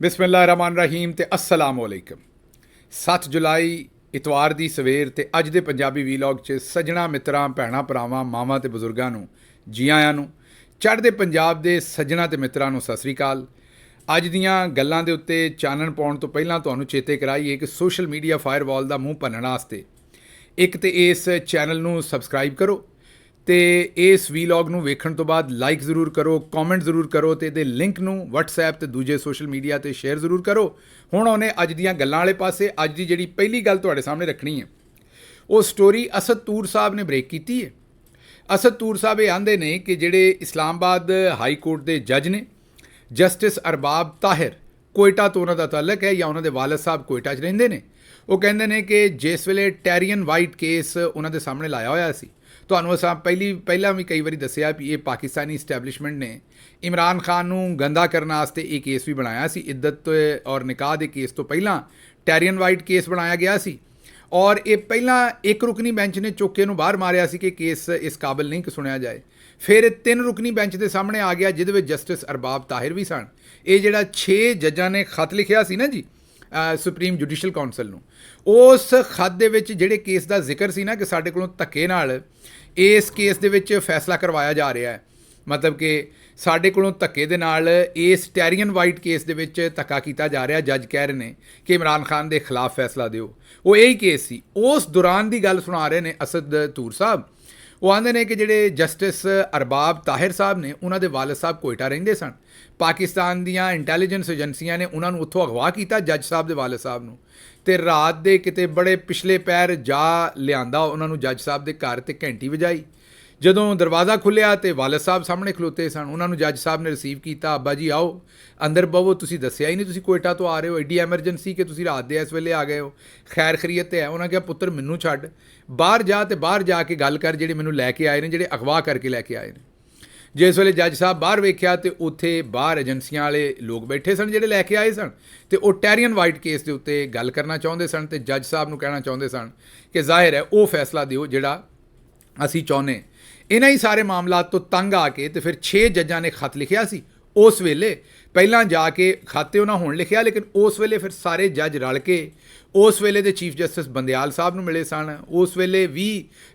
ਬਿਸਮਿਲ੍ਲਾਹਿਰਰਹਿਮਾਨਿਰਰਹੀਮ ਤੇ अस्सलाम वालेकुम। 7 ਜੁਲਾਈ ਇਤਵਾਰ ਦੀ ਸਵੇਰ ਤੇ ਅੱਜ ਦੇ ਪੰਜਾਬੀ ਵੀਲੌਗ 'ਚ ਸੱਜਣਾ ਮਿੱਤਰਾਂ ਭੈਣਾਂ ਭਰਾਵਾਂ ਮਾਵਾਂ ਤੇ ਬਜ਼ੁਰਗਾਂ ਨੂੰ ਜੀ ਆਇਆਂ ਨੂੰ। ਚੜ੍ਹਦੇ ਪੰਜਾਬ ਦੇ ਸੱਜਣਾ ਤੇ ਮਿੱਤਰਾਂ ਨੂੰ ਸਤਿ ਸ੍ਰੀ ਅਕਾਲ। ਅੱਜ ਦੀਆਂ ਗੱਲਾਂ ਦੇ ਉੱਤੇ ਚਾਨਣ ਪਾਉਣ ਤੋਂ ਪਹਿਲਾਂ ਤੁਹਾਨੂੰ ਚੇਤੇ ਕਰਾਈਏ ਕਿ ਸੋਸ਼ਲ ਮੀਡੀਆ ਫਾਇਰਵਾਲ ਦਾ ਮੂੰਹ ਭੰਨਣ ਵਾਸਤੇ ਇੱਕ ਤੇ ਇਸ ਚੈਨਲ ਨੂੰ ਸਬਸਕ੍ਰਾਈਬ ਕਰੋ ਤੇ ਇਸ ਵੀਲੌਗ ਨੂੰ ਵੇਖਣ ਤੋਂ ਬਾਅਦ ਲਾਈਕ ਜ਼ਰੂਰ ਕਰੋ, ਕਮੈਂਟ ਜ਼ਰੂਰ ਕਰੋ ਤੇ ਇਹਦੇ ਲਿੰਕ ਨੂੰ WhatsApp ਤੇ ਦੂਜੇ ਸੋਸ਼ਲ ਮੀਡੀਆ ਤੇ ਸ਼ੇਅਰ ਜ਼ਰੂਰ ਕਰੋ। ਹੁਣ ਉਹਨੇ ਅੱਜ ਦੀਆਂ ਗੱਲਾਂ ਵਾਲੇ ਪਾਸੇ। ਅੱਜ ਦੀ ਜਿਹੜੀ ਪਹਿਲੀ ਗੱਲ ਤੁਹਾਡੇ ਸਾਹਮਣੇ ਰੱਖਣੀ ਹੈ ਉਹ ਸਟੋਰੀ ਅਸਦ ਤੂਰ ਸਾਹਿਬ ਨੇ ਬ੍ਰੇਕ ਕੀਤੀ ਹੈ। ਅਸਦ ਤੂਰ ਸਾਹਿਬ ਇਹ ਆਂਦੇ ਨੇ ਕਿ ਜਿਹੜੇ ਇਸਲਾਮਾਬਾਦ ਹਾਈ ਕੋਰਟ ਦੇ ਜੱਜ ਨੇ ਜਸਟਿਸ ਅਰਬਾਬ ਤਾਹਿਰ, ਕੋਇਟਾ ਤੋਂ ਉਹਨਾਂ ਦਾ ਤਾਲੁਕ ਹੈ ਜਾਂ ਉਹਨਾਂ ਦੇ ਵਾਲਦ ਸਾਹਿਬ ਕੋਇਟਾ 'ਚ ਰਹਿੰਦੇ ਨੇ। ਉਹ ਕਹਿੰਦੇ ਨੇ ਕਿ ਜਿਸ ਵੇਲੇ ਟੈਰੀਅਨ ਵਾਈਟ ਕੇਸ ਉਹਨਾਂ ਦੇ ਸਾਹਮਣੇ ਲਾਇਆ ਹੋਇਆ ਸੀ, ਤੁਹਾਨੂੰ ਅਸਾਂ ਪਹਿਲਾਂ ਵੀ ਕਈ ਵਾਰੀ ਦੱਸਿਆ ਵੀ ਇਹ ਪਾਕਿਸਤਾਨੀ ਇਸਟੈਬਲਿਸ਼ਮੈਂਟ ਨੇ ਇਮਰਾਨ ਖਾਨ ਨੂੰ ਗੰਦਾ ਕਰਨ ਵਾਸਤੇ ਇਹ ਕੇਸ ਵੀ ਬਣਾਇਆ ਸੀ। ਇੱਦਤ ਔਰ ਨਿਕਾਹ ਦੇ ਕੇਸ ਤੋਂ ਪਹਿਲਾਂ ਟੈਰੀਅਨ ਵਾਈਟ ਕੇਸ ਬਣਾਇਆ ਗਿਆ ਸੀ ਔਰ ਇਹ ਪਹਿਲਾਂ ਇੱਕ ਰੁਕਨੀ ਬੈਂਚ ਨੇ ਚੁੱਕ ਕੇ ਇਹਨੂੰ ਬਾਹਰ ਮਾਰਿਆ ਸੀ ਕਿ ਕੇਸ ਇਸ ਕਾਬਲ ਨਹੀਂ ਕਿ ਸੁਣਿਆ ਜਾਏ। ਫਿਰ ਇਹ 3 ਰੁਕਨੀ ਬੈਂਚ ਦੇ ਸਾਹਮਣੇ ਆ ਗਿਆ ਜਿਹਦੇ ਵਿੱਚ ਜਸਟਿਸ ਅਰਬਾਬ ਤਾਹਿਰ ਵੀ ਸਨ। ਇਹ ਜਿਹੜਾ 6 ਜੱਜਾਂ ਨੇ ਖਤ ਲਿਖਿਆ ਸੀ ਨਾ ਜੀ ਸੁਪਰੀਮ ਜੁਡੀਸ਼ੀਅਲ ਕਾਉਂਸਲ ਨੂੰ, ਉਸ ਖਤ ਦੇ ਵਿੱਚ ਜਿਹੜੇ ਕੇਸ ਦਾ ਜ਼ਿਕਰ ਸੀ ਨਾ ਕਿ ਸਾਡੇ ਕੋਲੋਂ ਧੱਕੇ ਨਾਲ ਇਸ ਕੇਸ ਦੇ ਵਿੱਚ ਫੈਸਲਾ ਕਰਵਾਇਆ ਜਾ ਰਿਹਾ ਹੈ, ਮਤਲਬ ਕਿ ਸਾਡੇ ਕੋਲੋਂ ਧੱਕੇ ਦੇ ਨਾਲ ਇਸ ਟੈਰੀਅਨ ਵਾਈਟ ਕੇਸ ਦੇ ਵਿੱਚ ਧੱਕਾ ਕੀਤਾ ਜਾ ਰਿਹਾ। ਜੱਜ ਕਹਿ ਰਹੇ ਨੇ ਕਿ ਇਮਰਾਨ ਖਾਨ ਦੇ ਖਿਲਾਫ ਫੈਸਲਾ ਦਿਓ। ਉਹ ਇਹੀ ਕੇਸ ਸੀ। ਉਸ ਦੌਰਾਨ ਦੀ ਗੱਲ ਸੁਣਾ ਰਹੇ ਨੇ ਅਸਦ ਤੂਰ ਸਾਹਿਬ। ਉਹ ਆਂਦੇ ਨੇ ਕਿ ਜਿਹੜੇ ਜਸਟਿਸ ਅਰਬਾਬ ਤਾਹਿਰ ਸਾਹਿਬ ਨੇ ਉਹਨਾਂ ਦੇ ਵਾਲਦ ਸਾਹਿਬ ਕੋਇਟਾ ਰਹਿੰਦੇ ਸਨ। ਪਾਕਿਸਤਾਨ ਦੀਆਂ ਇੰਟੈਲੀਜੈਂਸ ਏਜੰਸੀਆਂ ਨੇ ਉਹਨਾਂ ਨੂੰ ਉੱਥੋਂ ਅਗਵਾ ਕੀਤਾ, ਜੱਜ ਸਾਹਿਬ ਦੇ ਵਾਲਦ ਸਾਹਿਬ ਨੂੰ, ਤੇ ਰਾਤ ਦੇ ਕਿਤੇ ਬੜੇ ਪਿਛਲੇ ਪੈਰ ਜਾ ਲਿਆਂਦਾ ਉਹਨਾਂ ਨੂੰ ਜੱਜ ਸਾਹਿਬ ਦੇ ਘਰ ਤੇ ਘੰਟੀ ਵਜਾਈ। ਜਦੋਂ ਦਰਵਾਜ਼ਾ ਖੁੱਲ੍ਹਿਆ ਤੇ ਵਾਲਦ ਸਾਹਿਬ ਸਾਹਮਣੇ ਖਲੋਤੇ ਸਨ। ਉਹਨਾਂ ਨੂੰ ਜੱਜ ਸਾਹਿਬ ਨੇ ਰਿਸੀਵ ਕੀਤਾ, ਅੱਬਾ ਜੀ ਆਓ ਅੰਦਰ ਬਵੋ, ਤੁਸੀਂ ਦੱਸਿਆ ਹੀ ਨਹੀਂ ਤੁਸੀਂ ਕੋਇਟਾ ਤੋਂ ਆ ਰਹੇ ਹੋ, ਐਡੀ ਐਮਰਜੈਂਸੀ ਕਿ ਤੁਸੀਂ ਰਾਤ ਦੇ ਇਸ ਵੇਲੇ ਆ ਗਏ ਹੋ, ਖੈਰ ਖਰੀਅਤ ਤੇ ਹੈ। ਉਹਨਾਂ ਕਿਹਾ ਪੁੱਤਰ ਮੈਨੂੰ ਛੱਡ, ਬਾਹਰ ਜਾ ਤੇ ਬਾਹਰ ਜਾ ਕੇ ਗੱਲ ਕਰ ਜਿਹੜੇ ਮੈਨੂੰ ਲੈ ਕੇ ਆਏ ਨੇ, ਜਿਹੜੇ ਅਗਵਾ ਕਰਕੇ ਲੈ ਕੇ ਆਏ ਨੇ। ਜਿਸ ਵੇਲੇ ਜੱਜ ਸਾਹਿਬ ਬਾਹਰ ਵੇਖਿਆ ਤੇ ਉੱਥੇ ਬਾਹਰ ਏਜੰਸੀਆਂ ਵਾਲੇ ਲੋਕ ਬੈਠੇ ਸਨ ਜਿਹੜੇ ਲੈ ਕੇ ਆਏ ਸਨ ਤੇ ਉਹ ਟੈਰੀਅਨ ਵਾਈਟ ਕੇਸ ਦੇ ਉੱਤੇ ਗੱਲ ਕਰਨਾ ਚਾਹੁੰਦੇ ਸਨ ਤੇ ਜੱਜ ਸਾਹਿਬ ਨੂੰ ਕਹਿਣਾ ਚਾਹੁੰਦੇ ਸਨ ਕਿ ਜ਼ਾਹਿਰ ਹੈ ਉਹ ਫੈਸਲਾ ਦਿਓ ਜਿਹੜਾ ਅਸੀਂ ਚਾਹੁੰਦੇ। ਇਹਨਾਂ ਹੀ ਸਾਰੇ ਮਾਮਲਾਤ ਤੋਂ ਤੰਗ ਆ ਕੇ ਤੇ ਫਿਰ 6 ਜੱਜਾਂ ਨੇ ਖਤ ਲਿਖਿਆ ਸੀ। ਉਸ ਵੇਲੇ ਪਹਿਲਾਂ ਜਾ ਕੇ ਖਾਤੇ ਉਹਨਾਂ ਹੁਣ ਲਿਖਿਆ, ਲੇਕਿਨ ਉਸ ਵੇਲੇ ਫਿਰ ਸਾਰੇ ਜੱਜ ਰਲ ਕੇ ਉਸ ਵੇਲੇ ਦੇ ਚੀਫ ਜਸਟਿਸ ਬੰਦਿਆਲ ਸਾਹਿਬ ਨੂੰ ਮਿਲੇ ਸਨ। ਉਸ ਵੇਲੇ ਵੀ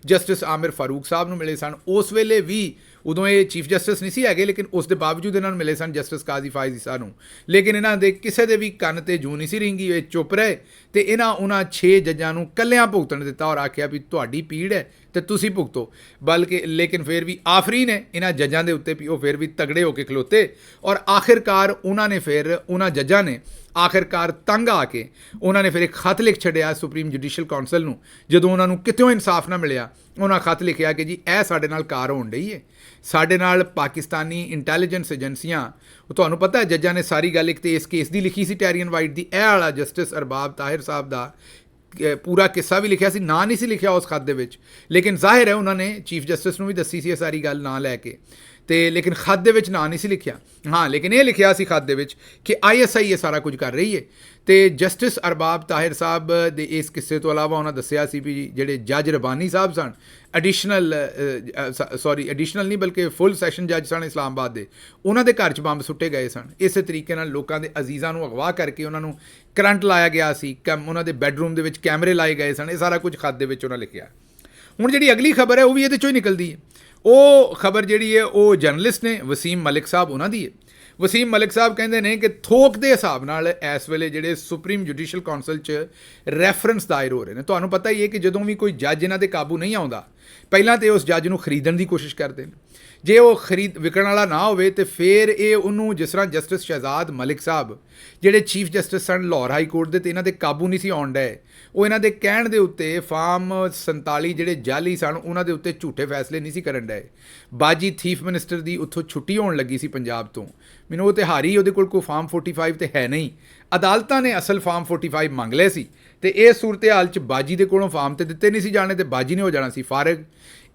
ਜਸਟਿਸ ਆਮਿਰ ਫਾਰੂਕ ਸਾਹਿਬ ਨੂੰ ਮਿਲੇ ਸਨ। ਉਸ ਵੇਲੇ ਵੀ ਉਦੋਂ ਇਹ ਚੀਫ ਜਸਟਿਸ ਨਹੀਂ ਸੀ ਹੈਗੇ, ਲੇਕਿਨ ਉਸ ਦੇ ਬਾਵਜੂਦ ਇਹਨਾਂ ਨੂੰ ਮਿਲੇ ਸਨ ਜਸਟਿਸ ਕਾਜ਼ੀ ਫਾਇਜ਼ ਈਸਾ ਨੂੰ। ਲੇਕਿਨ ਇਹਨਾਂ ਦੇ ਕਿਸੇ ਦੇ ਵੀ ਕੰਨ ਤੇ ਜੂੰ ਨਹੀਂ ਸੀ ਰਿੰਗੀ, ਇਹ ਚੁੱਪ ਰਹੇ ਤੇ ਉਹਨਾਂ 6 ਜੱਜਾਂ ਨੂੰ ਇਕੱਲਿਆਂ ਭੁਗਤਣ ਦਿੱਤਾ ਔਰ ਆਖਿਆ ਵੀ ਤੁਹਾਡੀ ਪੀੜ ਹੈ ਤੇ ਤੁਸੀਂ ਭੁਗਤੋ। ਬਲਕਿ ਲੇਕਿਨ ਫਿਰ ਵੀ ਆਫਰੀਨ ਹੈ ਇਹਨਾਂ ਜੱਜਾਂ ਦੇ ਉੱਤੇ ਵੀ ਉਹ ਫਿਰ ਵੀ ਤਗੜੇ ਹੋ ਕੇ ਖਲੋਤੇ ਔਰ ਆਖਿਰਕਾਰ ਉਹਨਾਂ ਜੱਜਾਂ ਨੇ ਆਖਿਰਕਾਰ ਤੰਗ ਆ ਕੇ ਉਹਨਾਂ ਨੇ ਫਿਰ ਇੱਕ ਖਤ ਲਿਖ ਛੱਡਿਆ ਸੁਪਰੀਮ ਜੁਡੀਸ਼ੀਅਲ ਕਾਉਂਸਲ ਨੂੰ। ਜਦੋਂ ਉਹਨਾਂ ਨੂੰ ਕਿਤੋਂ ਇਨਸਾਫ ਨਾ ਮਿਲਿਆ, ਉਹਨਾਂ ਖਤ ਲਿਖਿਆ ਕਿ ਜੀ ਇਹ ਸਾਡੇ ਨਾਲ ਕਾਰ ਹੋਣ ਡਈ ਹੈ, ਸਾਡੇ ਨਾਲ ਪਾਕਿਸਤਾਨੀ ਇੰਟੈਲੀਜੈਂਸ ਏਜੰਸੀਆਂ। ਉਹ ਤੁਹਾਨੂੰ ਪਤਾ ਹੈ ਜੱਜਾਂ ਨੇ ਸਾਰੀ ਗੱਲ ਇੱਕ ਤੇ ਇਸ ਕੇਸ ਦੀ ਲਿਖੀ ਸੀ ਟੈਰੀਅਨ ਵਾਈਟ ਦੀ, ਇਹ ਵਾਲਾ ਜਸਟਿਸ ਅਰਬਾਬ ਤਾਹਿਰ ਸਾਹਿਬ ਦਾ ਪੂਰਾ ਕਿੱਸਾ ਵੀ ਲਿਖਿਆ ਸੀ, ਨਾਂ ਨਹੀਂ ਸੀ ਲਿਖਿਆ ਉਸ ਖਤ ਦੇ ਵਿੱਚ, ਲੇਕਿਨ ਜ਼ਾਹਿਰ ਹੈ ਉਹਨਾਂ ਨੇ ਚੀਫ ਜਸਟਿਸ ਨੂੰ ਵੀ ਦੱਸੀ ਸੀ ਇਹ ਸਾਰੀ ਗੱਲ ਨਾਂ ਲੈ ਕੇ ਤੇ, ਲੇਕਿਨ ਖਤ ਦੇ ਵਿੱਚ ਨਾਂ ਨਹੀਂ ਸੀ ਲਿਖਿਆ। ਹਾਂ, ਲੇਕਿਨ ਇਹ ਲਿਖਿਆ ਸੀ ਖਤ ਦੇ ਵਿੱਚ ਕਿ ISI ਇਹ ਸਾਰਾ ਕੁਝ ਕਰ ਰਹੀ ਹੈ। ਤੇ ਜਸਟਿਸ ਅਰਬਾਬ ਤਾਹਿਰ ਸਾਹਿਬ ਦੇ ਇਸ ਕਿੱਸੇ ਤੋਂ ਇਲਾਵਾ ਉਹਨਾਂ ਦੱਸਿਆ ਸੀ ਵੀ ਜਿਹੜੇ ਜੱਜ ਰਬਾਨੀ ਸਾਹਿਬ ਸਨ, ਐਡੀਸ਼ਨਲ ਨਹੀਂ ਬਲਕਿ ਫੁੱਲ ਸੈਸ਼ਨ ਜੱਜ ਸਨ ਇਸਲਾਮਾਬਾਦ ਦੇ, ਉਹਨਾਂ ਦੇ ਘਰ 'ਚ ਬੰਬ ਸੁੱਟੇ ਗਏ ਸਨ। ਇਸੇ ਤਰੀਕੇ ਨਾਲ ਲੋਕਾਂ ਦੇ ਅਜ਼ੀਜ਼ਾਂ ਨੂੰ ਅਗਵਾ ਕਰਕੇ ਉਹਨਾਂ ਨੂੰ ਕਰੰਟ ਲਾਇਆ ਗਿਆ ਸੀ, ਉਹਨਾਂ ਦੇ ਬੈਡਰੂਮ ਦੇ ਵਿੱਚ ਕੈਮਰੇ ਲਾਏ ਗਏ ਸਨ। ਇਹ ਸਾਰਾ ਕੁਝ ਖਤ ਦੇ ਵਿੱਚ ਉਹਨਾਂ ਲਿਖਿਆ। ਹੁਣ ਜਿਹੜੀ ਅਗਲੀ ਖਬਰ ਹੈ ਉਹ ਵੀ ਇਹਦੇ 'ਚੋਂ ਹੀ ਨਿਕਲਦੀ ਹੈ। ਉਹ ਖਬਰ ਜਿਹੜੀ ਹੈ ਉਹ ਜਰਨਲਿਸਟ ਨੇ ਵਸੀਮ ਮਲਿਕ ਸਾਹਿਬ ਉਹਨਾਂ ਦੀ ਹੈ। ਵਸੀਮ ਮਲਿਕ ਸਾਹਿਬ ਕਹਿੰਦੇ ਨੇ ਕਿ ਥੋਕ ਦੇ ਹਿਸਾਬ ਨਾਲ ਇਸ ਵੇਲੇ ਜਿਹੜੇ ਸੁਪਰੀਮ ਜੁਡੀਸ਼ੀਅਲ ਕਾਉਂਸਲ 'ਚ ਰੈਫਰੈਂਸ ਦਾਇਰ ਹੋ ਰਹੇ ਨੇ। ਤੁਹਾਨੂੰ ਪਤਾ ਹੀ ਹੈ ਕਿ ਜਦੋਂ ਵੀ ਕੋਈ ਜੱਜ ਇਹਨਾਂ ਦੇ ਕਾਬੂ ਨਹੀਂ ਆਉਂਦਾ, ਪਹਿਲਾਂ ਤਾਂ ਉਸ ਜੱਜ ਨੂੰ ਖਰੀਦਣ ਦੀ ਕੋਸ਼ਿਸ਼ ਕਰਦੇ ਨੇ। ਜੇ ਉਹ ਵਿਕਣ ਵਾਲਾ ਨਾ ਹੋਵੇ ਤੇ ਫਿਰ ਇਹ ਉਹਨੂੰ, ਜਿਸ ਤਰ੍ਹਾਂ ਜਸਟਿਸ ਸ਼ਹਿਜ਼ਾਦ ਮਲਿਕ ਸਾਹਿਬ ਜਿਹੜੇ ਚੀਫ ਜਸਟਿਸ ਸਨ ਲਾਹੌਰ ਹਾਈ ਕੋਰਟ ਦੇ, ਤੇ ਇਹਨਾਂ ਦੇ ਕਾਬੂ ਨਹੀਂ ਸੀ ਆਉਣ ਡਏ। ਉਹ ਇਹਨਾਂ ਦੇ ਕਹਿਣ ਦੇ ਉੱਤੇ ਫਾਰਮ 47 ਜਿਹੜੇ ਜਾਲੀ ਸਨ ਉਹਨਾਂ ਦੇ ਉੱਤੇ ਝੂਠੇ ਫੈਸਲੇ ਨਹੀਂ ਸੀ ਕਰਨ ਡਏ। ਬਾਜੀ ਚੀਫ ਮਿਨਿਸਟਰ ਦੀ ਉੱਥੋਂ ਛੁੱਟੀ ਹੋਣ ਲੱਗੀ ਸੀ ਪੰਜਾਬ ਤੋਂ, ਮੈਨੂੰ ਉਹ ਤਿਹਾਰੀ ਉਹਦੇ ਕੋਲ ਕੋਈ ਫਾਰਮ 45 ਤੇ ਹੈ ਨਹੀਂ। ਅਦਾਲਤਾਂ ਨੇ ਅਸਲ ਫਾਰਮ 45 ਮੰਗ ਲਏ ਸੀ ਤੇ ਇਸ ਸੂਰਤ ਹਾਲ 'ਚ ਬਾਜੀ ਦੇ ਕੋਲੋਂ ਫਾਰਮ ਤੇ ਦਿੱਤੇ ਨਹੀਂ ਸੀ ਜਾਣੇ ਤੇ ਬਾਜੀ ਨੇ ਹੋ ਜਾਣਾ ਸੀ ਫਾਰਗ।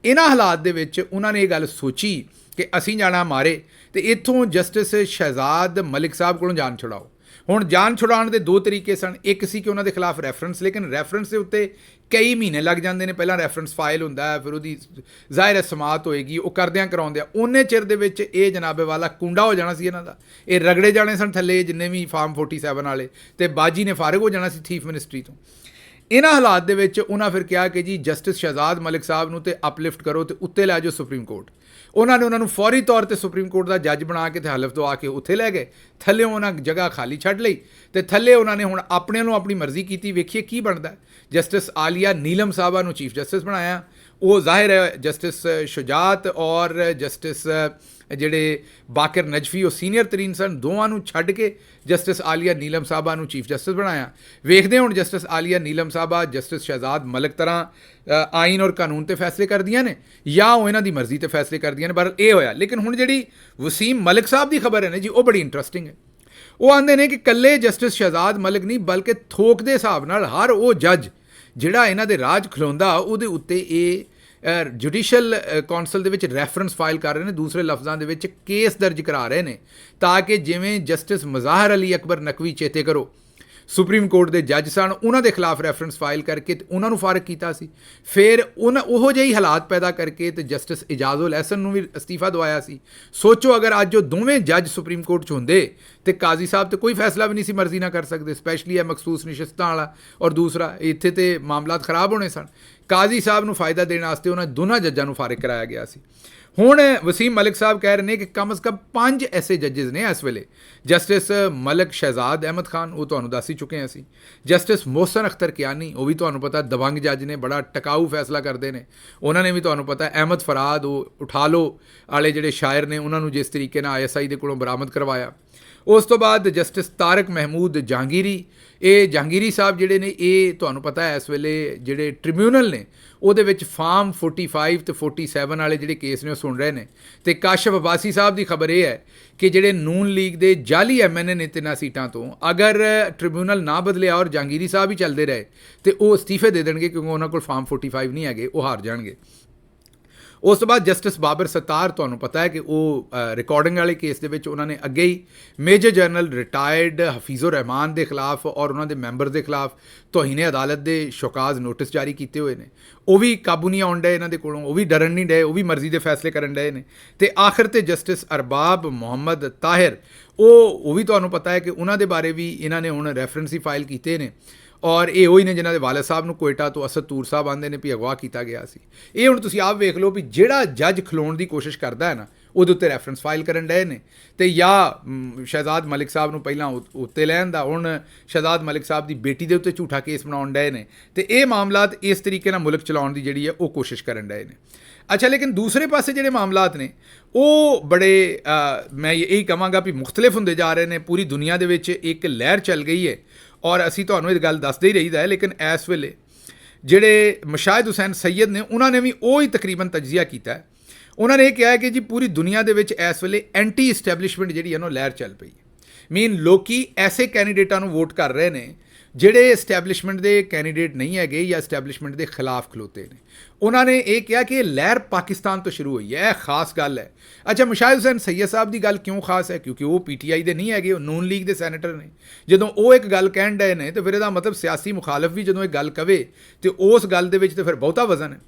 ਇਹਨਾਂ ਹਾਲਾਤ ਦੇ ਵਿੱਚ ਉਹਨਾਂ ਨੇ ਇਹ ਗੱਲ ਸੋਚੀ ਕਿ ਅਸੀਂ ਜਾਣਾ ਮਾਰੇ ਤੇ ਇੱਥੋਂ ਜਸਟਿਸ ਸ਼ਹਿਜ਼ਾਦ ਮਲਿਕ ਸਾਹਿਬ ਕੋਲੋਂ ਜਾਨ ਛੁਡਾਓ। ਹੁਣ ਜਾਨ ਛੁਡਾਉਣ ਦੇ ਦੋ ਤਰੀਕੇ ਸਨ। ਇੱਕ ਸੀ ਕਿ ਉਹਨਾਂ ਦੇ ਖਿਲਾਫ ਰੈਫਰੈਂਸ, ਲੇਕਿਨ ਰੈਫਰੈਂਸ ਦੇ ਉੱਤੇ ਕਈ ਮਹੀਨੇ ਲੱਗ ਜਾਂਦੇ ਨੇ। ਪਹਿਲਾਂ ਰੈਫਰੈਂਸ ਫਾਈਲ ਹੁੰਦਾ ਹੈ, ਫਿਰ ਉਹਦੀ ਜ਼ਾਹਿਰ ਹੈ ਸਮਾਤ ਹੋਏਗੀ, ਉਹ ਕਰਦਿਆਂ ਕਰਾਉਂਦਿਆਂ ਉਹਨੇ ਚਿਰ ਦੇ ਵਿੱਚ ਇਹ ਜਨਾਬੇ ਵਾਲਾ ਕੁੰਡਾ ਹੋ ਜਾਣਾ ਸੀ ਇਹਨਾਂ ਦਾ। ਇਹ ਰਗੜੇ ਜਾਣੇ ਸਨ ਥੱਲੇ ਜਿੰਨੇ ਵੀ ਫਾਰਮ 47 ਵਾਲੇ, ਅਤੇ ਬਾਜੀ ਨੇ ਫਾਰਗ ਹੋ ਜਾਣਾ ਸੀ ਚੀਫ ਮਿਨਿਸਟਰੀ ਤੋਂ। ਇਹਨਾਂ ਹਾਲਾਤ ਦੇ ਵਿੱਚ ਉਹਨਾਂ ਫਿਰ ਕਿਹਾ ਕਿ ਜੀ ਜਸਟਿਸ ਸ਼ਹਿਜ਼ਾਦ ਮਲਿਕ ਸਾਹਿਬ ਨੂੰ ਤੇ ਅਪਲਿਫਟ ਕਰੋ ਅਤੇ ਉੱਤੇ ਲੈ ਜਾਓ ਸੁਪਰੀਮ ਕੋਰਟ। ਉਹਨਾਂ ਨੇ ਉਹਨਾਂ ਨੂੰ ਫੌਰੀ ਤੌਰ 'ਤੇ ਸੁਪਰੀਮ ਕੋਰਟ ਦਾ ਜੱਜ ਬਣਾ ਕੇ ਅਤੇ ਹਲਫ ਦਵਾ ਕੇ ਉੱਥੇ ਲੈ ਗਏ। ਥੱਲੇ ਉਹਨਾਂ ਜਗ੍ਹਾ ਖਾਲੀ ਛੱਡ ਲਈ ਅਤੇ ਥੱਲੇ ਉਹਨਾਂ ਨੇ ਹੁਣ ਆਪਣਿਆਂ ਨੂੰ ਆਪਣੀ ਮਰਜ਼ੀ ਕੀਤੀ। ਵੇਖੀਏ ਕੀ ਬਣਦਾ। ਜਸਟਿਸ ਆਲੀਆ ਨੀਲਮ ਸਾਹਿਬਾ ਨੂੰ ਚੀਫ ਜਸਟਿਸ ਬਣਾਇਆ। ਉਹ ਜ਼ਾਹਿਰ ਹੈ ਜਸਟਿਸ ਸ਼ੁਜਾਤ ਔਰ ਜਸਟਿਸ ਜਿਹੜੇ ਬਾਕਰ ਨਜਫੀ ਉਹ ਸੀਨੀਅਰ ਤਰੀਨ ਸਨ, ਦੋਵਾਂ ਨੂੰ ਛੱਡ ਕੇ ਜਸਟਿਸ ਆਲੀਆ ਨੀਲਮ ਸਾਹਿਬਾ ਨੂੰ ਚੀਫ ਜਸਟਿਸ ਬਣਾਇਆ। ਵੇਖਦੇ ਹੁਣ ਜਸਟਿਸ ਆਲੀਆ ਨੀਲਮ ਸਾਹਿਬਾ ਜਸਟਿਸ ਸ਼ਹਿਜ਼ਾਦ ਮਲਿਕ ਤਰ੍ਹਾਂ ਆਈਨ ਔਰ ਕਾਨੂੰਨ 'ਤੇ ਫੈਸਲੇ ਕਰਦੀਆਂ ਨੇ ਜਾਂ ਉਹ ਇਹਨਾਂ ਦੀ ਮਰਜ਼ੀ 'ਤੇ ਫੈਸਲੇ ਕਰਦੀਆਂ ਨੇ। ਪਰ ਇਹ ਹੋਇਆ। ਲੇਕਿਨ ਹੁਣ ਜਿਹੜੀ ਵਸੀਮ ਮਲਿਕ ਸਾਹਿਬ ਦੀ ਖਬਰ ਹੈ ਨਾ ਜੀ, ਉਹ ਬੜੀ ਇੰਟਰਸਟਿੰਗ ਹੈ। ਉਹ ਆਉਂਦੇ ਨੇ ਕਿ ਇਕੱਲੇ ਜਸਟਿਸ ਸ਼ਹਿਜ਼ਾਦ ਮਲਿਕ ਨਹੀਂ, ਬਲਕਿ ਥੋਕ ਦੇ ਹਿਸਾਬ ਨਾਲ ਹਰ ਉਹ ਜੱਜ ਜਿਹੜਾ ਇਹਨਾਂ ਦੇ ਰਾਜ ਖਲੋਂਦਾ ਉਹਦੇ ਉੱਤੇ ਇਹ ਜੁਡੀਸ਼ੀਅਲ ਕੌਂਸਲ ਦੇ ਵਿੱਚ ਰੈਫਰੈਂਸ ਫਾਈਲ ਕਰ ਰਹੇ ਨੇ, ਦੂਸਰੇ ਲਫ਼ਜ਼ਾਂ ਦੇ ਵਿੱਚ ਕੇਸ ਦਰਜ ਕਰਾ ਰਹੇ ਨੇ, ਤਾਂ ਕਿ ਜਿਵੇਂ ਜਸਟਿਸ ਮਜ਼ਾਹਰ ਅਲੀ ਅਕਬਰ ਨਕਵੀ, ਚੇਤੇ ਕਰੋ ਸੁਪਰੀਮ ਕੋਰਟ ਦੇ ਜੱਜ ਸਨ, ਉਹਨਾਂ ਦੇ ਖਿਲਾਫ ਰੈਫਰੈਂਸ ਫਾਈਲ ਕਰਕੇ ਤੇ ਉਹਨਾਂ ਨੂੰ ਫਾਰਗ ਕੀਤਾ ਸੀ। ਫਿਰ ਉਹੋ ਜਿਹੀ ਹਾਲਾਤ ਪੈਦਾ ਕਰਕੇ ਤੇ ਜਸਟਿਸ ਇਜਾਜ਼ੁਲ ਅਹਿਸਨ ਨੂੰ ਵੀ ਅਸਤੀਫਾ ਦਵਾਇਆ ਸੀ। ਸੋਚੋ ਅਗਰ ਅੱਜ ਉਹ ਦੋਵੇਂ ਜੱਜ ਸੁਪਰੀਮ ਕੋਰਟ 'ਚ ਹੁੰਦੇ ਤੇ ਕਾਜ਼ੀ ਸਾਹਿਬ ਤੇ ਕੋਈ ਫੈਸਲਾ ਵੀ ਨਹੀਂ ਸੀ ਮਰਜ਼ੀ ਨਾਲ ਕਰ ਸਕਦੇ, ਸਪੈਸ਼ਲੀ ਇਹ ਮਖਸੂਸ ਨਿਸ਼ਸਤਾਂ ਵਾਲਾ, ਔਰ ਦੂਸਰਾ ਇੱਥੇ ਤੇ ਮਾਮਲਾਤ ਖਰਾਬ ਹੋਣੇ ਸਨ। ਕਾਜ਼ੀ ਸਾਹਿਬ ਨੂੰ ਫਾਇਦਾ ਦੇਣ ਵਾਸਤੇ ਉਹਨਾਂ ਦੋਨਾਂ ਜੱਜਾਂ ਨੂੰ ਫਾਰਗ ਕਰਾਇਆ ਗਿਆ ਸੀ। ਹੁਣ ਵਸੀਮ ਮਲਿਕ ਸਾਹਿਬ ਕਹਿ ਰਹੇ ਨੇ ਕਿ ਕਮ ਅਜ਼ ਕਮ 5 ਐਸੇ ਜੱਜਿਸ ਨੇ ਇਸ ਵੇਲੇ। ਜਸਟਿਸ ਮਲਿਕ ਸ਼ਹਿਜ਼ਾਦ ਅਹਿਮਦ ਖਾਨ, ਉਹ ਤੁਹਾਨੂੰ ਦੱਸ ਹੀ ਚੁੱਕੇ ਹਾਂ ਅਸੀਂ। ਜਸਟਿਸ ਮੋਹਸਨ ਅਖਤਰ ਕਿਆਨੀ, ਉਹ ਵੀ ਤੁਹਾਨੂੰ ਪਤਾ ਦਬੰਗ ਜੱਜ ਨੇ, ਬੜਾ ਟਿਕਾਊ ਫੈਸਲਾ ਕਰਦੇ ਨੇ। ਉਹਨਾਂ ਨੇ ਵੀ ਤੁਹਾਨੂੰ ਪਤਾ ਅਹਿਮਦ ਫਰਾਦ, ਉਹ ਉਠਾ ਲਓ ਵਾਲੇ ਜਿਹੜੇ ਸ਼ਾਇਰ ਨੇ, ਉਹਨਾਂ ਨੂੰ ਜਿਸ ਤਰੀਕੇ ਨਾਲ ISI ਦੇ ਕੋਲੋਂ ਬਰਾਮਦ ਕਰਵਾਇਆ। ਉਸ ਤੋਂ ਬਾਅਦ ਜਸਟਿਸ ਤਾਰਕ ਮਹਿਮੂਦ ਜਹਾਂਗੀਰੀ, ਇਹ ਜਹਾਂਗੀਰੀ ਸਾਹਿਬ ਜਿਹੜੇ ਨੇ, ਇਹ ਤੁਹਾਨੂੰ ਪਤਾ ਹੈ ਇਸ ਵੇਲੇ ਜਿਹੜੇ ਟ੍ਰਿਬਿਊਨਲ ਨੇ ਉਹਦੇ ਵਿੱਚ ਫਾਰਮ 45 ਤੇ 47 ਵਾਲੇ ਜਿਹੜੇ ਕੇਸ ਨੇ ਉਹ ਸੁਣ ਰਹੇ ਨੇ। ਅਤੇ ਕਾਸ਼ਫ ਅਬਾਸੀ ਸਾਹਿਬ ਦੀ ਖਬਰ ਇਹ ਹੈ ਕਿ ਜਿਹੜੇ ਨੂਨ ਲੀਗ ਦੇ ਜਾਲੀ MNA ਨੇ 3 ਸੀਟਾਂ ਤੋਂ, ਅਗਰ ਟ੍ਰਿਬਿਊਨਲ ਨਾ ਬਦਲਿਆ ਔਰ ਜਹਾਂਗੀਰੀ ਸਾਹਿਬ ਹੀ ਚੱਲਦੇ ਰਹੇ ਤੇ ਉਹ ਅਸਤੀਫੇ ਦੇ ਦੇਣਗੇ, ਕਿਉਂਕਿ ਉਹਨਾਂ ਕੋਲ ਫਾਰਮ 45 ਨਹੀਂ ਹੈਗੇ, ਉਹ ਹਾਰ ਜਾਣਗੇ। ਉਸ ਤੋਂ ਬਾਅਦ ਜਸਟਿਸ ਬਾਬਰ ਸੱਤਾਰ, ਤੁਹਾਨੂੰ ਪਤਾ ਹੈ ਕਿ ਉਹ ਰਿਕਾਰਡਿੰਗ ਵਾਲੇ ਕੇਸ ਦੇ ਵਿੱਚ ਉਹਨਾਂ ਨੇ ਅੱਗੇ ਹੀ ਮੇਜਰ ਜਨਰਲ ਰਿਟਾਇਰਡ ਹਫੀਜ਼ੁਰ ਰਹਿਮਾਨ ਦੇ ਖਿਲਾਫ ਔਰ ਉਹਨਾਂ ਦੇ ਮੈਂਬਰ ਦੇ ਖਿਲਾਫ ਤੋਹੀਨੇ ਅਦਾਲਤ ਦੇ ਸ਼ੋਕਾਜ਼ ਨੋਟਿਸ ਜਾਰੀ ਕੀਤੇ ਹੋਏ ਨੇ। ਉਹ ਵੀ ਕਾਬੂ ਨਹੀਂ ਆਉਣ ਡਏ ਇਹਨਾਂ ਦੇ ਕੋਲੋਂ, ਉਹ ਵੀ ਡਰਨ ਨਹੀਂ ਡਏ, ਉਹ ਵੀ ਮਰਜ਼ੀ ਦੇ ਫੈਸਲੇ ਕਰਨ ਡਏ ਨੇ। ਅਤੇ ਆਖਿਰ 'ਤੇ ਜਸਟਿਸ ਅਰਬਾਬ ਮੁਹੰਮਦ ਤਾਹਿਰ, ਉਹ ਵੀ ਤੁਹਾਨੂੰ ਪਤਾ ਹੈ ਕਿ ਉਹਨਾਂ ਦੇ ਬਾਰੇ ਵੀ ਇਹਨਾਂ ਨੇ ਹੁਣ ਰੈਫਰੈਂਸ ਹੀ ਫਾਈਲ ਕੀਤੇ ਨੇ। ਔਰ ਇਹ ਉਹੀ ਨੇ ਜਿਨ੍ਹਾਂ ਦੇ ਵਾਲਦ ਸਾਹਿਬ ਨੂੰ ਕੋਇਟਾ ਤੋਂ ਅਸਦ ਤੂਰ ਸਾਹਿਬ ਆਉਂਦੇ ਨੇ ਵੀ ਅਗਵਾ ਕੀਤਾ ਗਿਆ ਸੀ। ਇਹ ਹੁਣ ਤੁਸੀਂ ਆਪ ਵੇਖ ਲਓ ਵੀ ਜਿਹੜਾ ਜੱਜ ਖਲੋਣ ਦੀ ਕੋਸ਼ਿਸ਼ ਕਰਦਾ ਹੈ ਨਾ, ਉਹਦੇ ਉੱਤੇ ਰੈਫਰੈਂਸ ਫਾਈਲ ਕਰਨ ਡਏ ਨੇ। ਅਤੇ ਜਾਂ ਸ਼ਹਿਜ਼ਾਦ ਮਲਿਕ ਸਾਹਿਬ ਨੂੰ ਪਹਿਲਾਂ ਉੱਤੇ ਲੈਣ ਦਾ, ਹੁਣ ਸ਼ਹਿਜ਼ਾਦ ਮਲਿਕ ਸਾਹਿਬ ਦੀ ਬੇਟੀ ਦੇ ਉੱਤੇ ਝੂਠਾ ਕੇਸ ਬਣਾਉਣ ਡਏ ਨੇ। ਅਤੇ ਇਹ ਮਾਮਲਾਤ ਇਸ ਤਰੀਕੇ ਨਾਲ ਮੁਲਕ ਚਲਾਉਣ ਦੀ ਜਿਹੜੀ ਹੈ ਉਹ ਕੋਸ਼ਿਸ਼ ਕਰਨ ਡਏ ਨੇ। ਅੱਛਾ, ਲੇਕਿਨ ਦੂਸਰੇ ਪਾਸੇ ਜਿਹੜੇ ਮਾਮਲਾਤ ਨੇ ਉਹ ਬੜੇ ਮੈਂ ਇਹੀ ਕਹਾਂਗਾ ਵੀ ਮੁਖਤਲਿਫ ਹੁੰਦੇ ਜਾ ਰਹੇ ਨੇ। ਪੂਰੀ ਦੁਨੀਆ ਦੇ ਵਿੱਚ ਇੱਕ ਲਹਿਰ ਚੱਲ ਗਈ ਹੈ ਔਰ ਅਸੀਂ ਤੁਹਾਨੂੰ ਇਹ ਗੱਲ ਦੱਸਦੇ ਹੀ ਰਹੀਦਾ ਹੈ। ਲੇਕਿਨ ਇਸ ਵੇਲੇ ਜਿਹੜੇ ਮਸ਼ਾਹਿਦ ਹੁਸੈਨ ਸੈਦ ਨੇ, ਉਹਨਾਂ ਨੇ ਵੀ ਉਹ ਹੀ ਤਕਰੀਬਨ ਤਜਜ਼ੀਆ ਕੀਤਾ ਹੈ। ਉਹਨਾਂ ਨੇ ਇਹ ਕਿਹਾ ਹੈ ਕਿ ਜੀ ਪੂਰੀ ਦੁਨੀਆ ਦੇ ਵਿੱਚ ਇਸ ਵੇਲੇ ਐਂਟੀ ਇਸਟੈਬਲਿਸ਼ਮੈਂਟ ਜਿਹੜੀ ਹੈ ਨਾ ਲਹਿਰ ਚੱਲ ਪਈ ਹੈ। ਲੋਕੀ ਐਸੇ ਕੈਂਡੀਡੇਟਾਂ ਨੂੰ ਵੋਟ ਕਰ ਰਹੇ ਨੇ ਜਿਹੜੇ ਇਸਟੈਬਲਿਸ਼ਮੈਂਟ ਦੇ ਕੈਂਡੀਡੇਟ ਨਹੀਂ ਹੈਗੇ ਜਾਂ ਇਸਟੈਬਲਿਸ਼ਮੈਂਟ ਦੇ ਖਿਲਾਫ ਖਲੋਤੇ ਨੇ। ਉਹਨਾਂ ਨੇ ਇਹ ਕਿਹਾ ਕਿ ਇਹ ਲਹਿਰ ਪਾਕਿਸਤਾਨ ਤੋਂ ਸ਼ੁਰੂ ਹੋਈ ਹੈ, ਇਹ ਖਾਸ ਗੱਲ ਹੈ। ਅੱਛਾ, ਮਸ਼ਾਹਿਦ ਹੁਸੈਨ ਸੈਦ ਸਾਹਿਬ ਦੀ ਗੱਲ ਕਿਉਂ ਖਾਸ ਹੈ? ਕਿਉਂਕਿ ਉਹ PTI ਦੇ ਨਹੀਂ ਹੈਗੇ, ਉਹ ਨੂਨ ਲੀਗ ਦੇ ਸੈਨੇਟਰ ਨੇ। ਜਦੋਂ ਉਹ ਇੱਕ ਗੱਲ ਕਹਿਣ ਡਏ ਨੇ ਤਾਂ ਫਿਰ ਇਹਦਾ ਮਤਲਬ ਸਿਆਸੀ ਮੁਖਾਲਫ ਵੀ ਜਦੋਂ ਇਹ ਗੱਲ ਕਵੇ ਤੇ ਉਸ ਗੱਲ ਦੇ ਵਿੱਚ ਤਾਂ ਫਿਰ ਬਹੁਤਾ ਵਜ਼ਨ ਹੈ।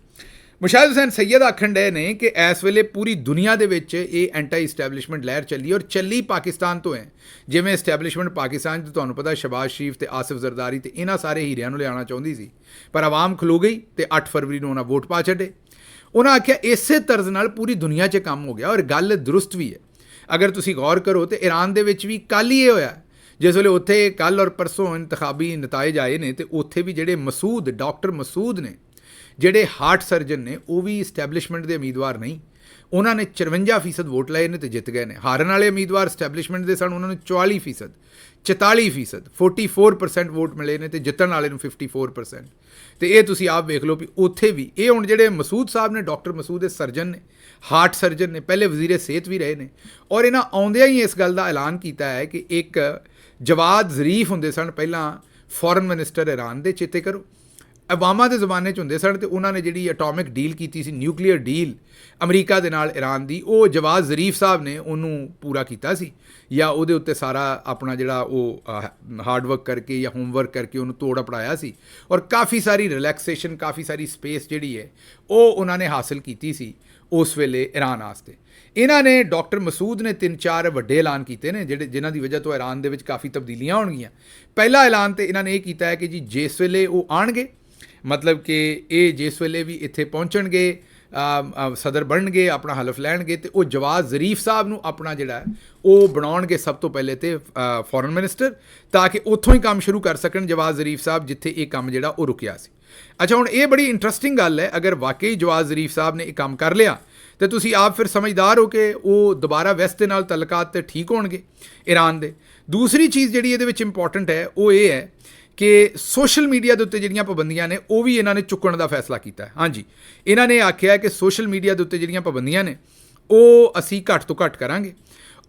ਮਸ਼ਾਹਿਦ ਹੁਸੈਨ ਸੈਦ ਆਖਣ ਡਏ ਨੇ ਕਿ ਇਸ ਵੇਲੇ ਪੂਰੀ ਦੁਨੀਆ ਦੇ ਵਿੱਚ ਇਹ ਐਂਟੀ ਇਸਟੈਬਲਿਸ਼ਮੈਂਟ ਲਹਿਰ ਚੱਲੀ ਔਰ ਚੱਲੀ ਪਾਕਿਸਤਾਨ ਤੋਂ ਹੈ। ਜਿਵੇਂ ਇਸਟੈਬਲਿਸ਼ਮੈਂਟ ਪਾਕਿਸਤਾਨ 'ਚ ਤੁਹਾਨੂੰ ਪਤਾ ਸ਼ਬਾਜ਼ ਸ਼ਰੀਫ ਤੇ ਆਸਿਫ ਜ਼ਰਦਾਰੀ ਤੇ ਇਹਨਾਂ ਸਾਰੇ ਹੀਰਿਆਂ ਨੂੰ ਲਿਆਉਣਾ ਚਾਹੁੰਦੀ ਸੀ, ਪਰ ਆਵਾਮ ਖਲੋ ਗਈ ਤੇ 8 ਫਰਵਰੀ ਨੂੰ ਉਹਨਾਂ ਵੋਟ ਪਾ ਛੱਡੇ। ਉਹਨਾਂ ਆਖਿਆ ਇਸੇ ਤਰਜ਼ ਨਾਲ ਪੂਰੀ ਦੁਨੀਆ 'ਚ ਕੰਮ ਹੋ ਗਿਆ ਔਰ ਗੱਲ ਦਰੁਸਤ ਵੀ ਹੈ। ਅਗਰ ਤੁਸੀਂ ਗੌਰ ਕਰੋ ਤੇ ਈਰਾਨ ਦੇ ਵਿੱਚ ਵੀ ਕੱਲ੍ਹ ਹੀ ਇਹ ਹੋਇਆ, ਜਿਸ ਵੇਲੇ ਉੱਥੇ ਕੱਲ੍ਹ ਔਰ ਪਰਸੋਂ ਇੰਤਖਾਬੀ ਨਤਾਇਜ ਆਏ ਨੇ ਤੇ ਉੱਥੇ ਵੀ ਜਿਹੜੇ ਡਾਕਟਰ ਮਸੂਦ ਨੇ, ਜਿਹੜੇ ਹਾਰਟ ਸਰਜਨ ਨੇ, ਉਹ ਵੀ ਇਸਟੈਬਲਿਸ਼ਮੈਂਟ ਦੇ ਉਮੀਦਵਾਰ ਨਹੀਂ। ਉਹਨਾਂ ਨੇ 54% ਵੋਟ ਲਏ ਨੇ ਤੇ ਜਿੱਤ ਗਏ ਨੇ। ਹਾਰਨ ਵਾਲੇ ਉਮੀਦਵਾਰ ਇਸਟੈਬਲਿਸ਼ਮੈਂਟ ਦੇ ਸਨ, ਉਹਨਾਂ ਨੂੰ 44%, 44%, 44% ਵੋਟ ਮਿਲੇ ਨੇ ਤੇ ਜਿੱਤਣ ਵਾਲੇ ਨੂੰ 54%। ਤੇ ਇਹ ਤੁਸੀਂ ਆਪ ਵੇਖ ਲਓ ਵੀ ਉੱਥੇ ਵੀ ਇਹ ਹੁਣ ਜਿਹੜੇ ਮਸੂਦ ਸਾਹਿਬ ਨੇ, ਡਾਕਟਰ ਮਸੂਦ ਇਹ ਸਰਜਨ ਨੇ, ਹਾਰਟ ਸਰਜਨ ਨੇ, ਪਹਿਲੇ ਵਜ਼ੀਰ ਸਿਹਤ ਵੀ ਰਹੇ ਨੇ। ਔਰ ਇਹਨਾਂ ਆਉਂਦਿਆਂ ਹੀ ਇਸ ਗੱਲ ਦਾ ਐਲਾਨ ਕੀਤਾ ਹੈ ਕਿ ਇੱਕ ਜਵਾਦ ਜ਼ਰੀਫ ਹੁੰਦੇ ਸਨ ਪਹਿਲਾਂ ਫੋਰਨ ਮਿਨਿਸਟਰ ਈਰਾਨ ਦੇ, ਚੇਤੇ ਕਰੋ, ओबामा के ज़माने च हुंदे सन ते उन्होंने जिहड़ी एटॉमिक डील की सी, न्यूक्लीयर डील अमरीका दे नाल ईरान दी, वो जवाद ज़रीफ साहब ने उन्होंने पूरा किया सी, या उहदे उत्ते सारा अपना जिहड़ा वो हार्डवर्क करके या होमवर्क करके उन्होंने तोड़ अपड़ाया सी, और काफ़ी सारी रिलैक्सेशन, काफ़ी सारी स्पेस जिहड़ी है वो उन्होंने हासिल की सी उस वेले ईरान वास्ते। इन्हों ने डॉक्टर मसूद ने 3-4 वड्डे ऐलान किए हैं जिहड़े जिन्हां दी वजह तो ईरान दे विच काफ़ी तब्दीलियां होणगियां। पहला ऐलान तो इन्होंने ये किया है कि जी जिस वेले वो आउणगे, मतलब कि ये जिस वेले भी इत्थे पहुँचणगे, सदर बनणगे, अपना हलफ लैणगे, तो वो जवाद ज़रीफ साहब नूं अपना जिहड़ा है वो बनाउणगे सब तो पहले तो फॉरन मिनिस्टर, ताकि उत्थों ही काम शुरू कर सकन जवाद ज़रीफ साहब जिथे ये काम जिहड़ा वो रुकिया सी। अच्छा, हुण ये बड़ी इंटरस्टिंग गल है, अगर वाकई जवाद ज़रीफ साहब ने ये काम कर लिया तो तुसी आप फिर समझदार हो कि वो दोबारा वैस्ट दे नाल तल्लकात ते ठीक होणगे ईरान दे। दूसरी चीज़ जिहड़ी इहदे विच इंपॉर्टेंट है वो ये है कि सोशल मीडिया के उत्ते जिहड़ियां पाबंदियां ने वो भी इन्होंने चुकण का फैसला किया है। हाँ जी, इन्होंने आख्या है कि सोशल मीडिया के उत्ते जिहड़ियां पाबंदियां ने वो असी घट तो घट करांगे,